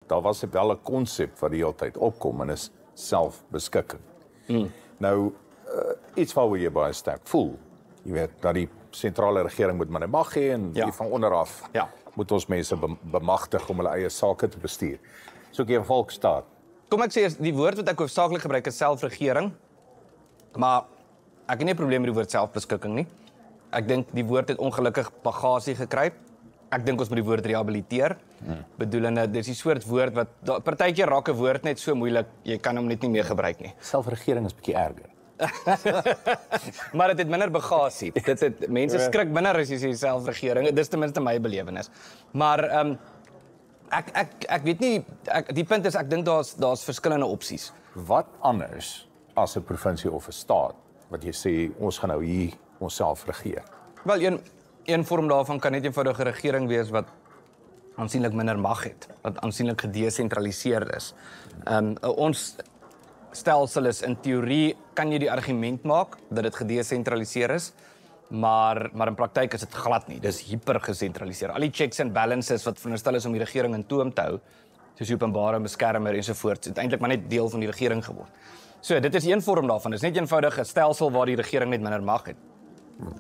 daar was wel 'n konsep wat die hele tyd opkom en is selfbeskikking. Nou, iets waaroor jy baie sterk voel. Jy weet, dat die sentrale regering moet maar 'n mag hê en Ja. van onderaf moet ons mense bemagtig om hulle eie sake te bestuur. So 'n volksstaat. Kom ek sê eers, die woord wat ek hoofsaaklik gebruik is selfregering, maar ek het nie 'n probleem met die woord selfbeskikking nie. Ek dink die woord het ongelukkig bagasie gekry. Ek dink ons moet die woord rehabiliteer. Bedoelende, dis die soort woord wat partykeer raak 'n woord net so moeilik, jy kan hom net nie meer gebruik nie. Selfregering is bietjie erger. Maar dit het minder bagasie. Mense skrik minder as jy sê selfregering. Dis ten minste my belewenis. Maar ek weet nie, die punt is ek dink daar's verskillende opsies. Wat anders as 'n provinsie of 'n staat wat jy sê ons gaan nou hier onsself regeer? Wel, een vorm daarvan kan net eenvoudige regering wees wat aansienlik minder mag het, wat aansienlik gedesentraliseerd is. Ons stelsel is in teorie kan jy die argument maak dat dit gedesentraliseer is, maar in praktyk is dit glad nie. Dis hipergesentraliseer. Al die checks and balances wat veronderstel is om die regering in toom te hou, soos die openbare beskermer ensovoorts, het eintlik maar net deel van die regering geword. So, dit is een vorm daarvan. Dit is net eenvoudig 'n stelsel waar die regering net minder mag het.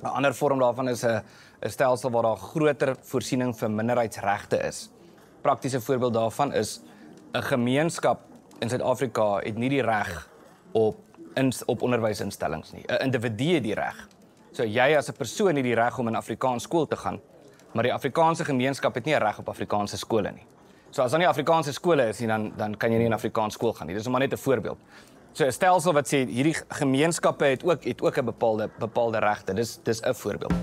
'n Ander vorm daarvan is 'n stelsel waar daar groter voorsiening vir minderheidsregte is. Praktiese voorbeeld daarvan is 'n gemeenskap in Suid-Afrika het nie die reg op onderwysinstellings nie. 'n Individu het die reg. So jy as 'n persoon het die reg om in Afrikaans skool te gaan, maar die Afrikaanse gemeenskap het nie 'n reg op Afrikaanse skole nie. So as daar nie Afrikaanse skole is nie, dan kan jy nie in Afrikaans skool gaan nie. Dis maar net 'n voorbeeld. So 'n stelsel wat sê hierdie gemeenskappe het ook 'n bepaalde regte. Dis 'n voorbeeld.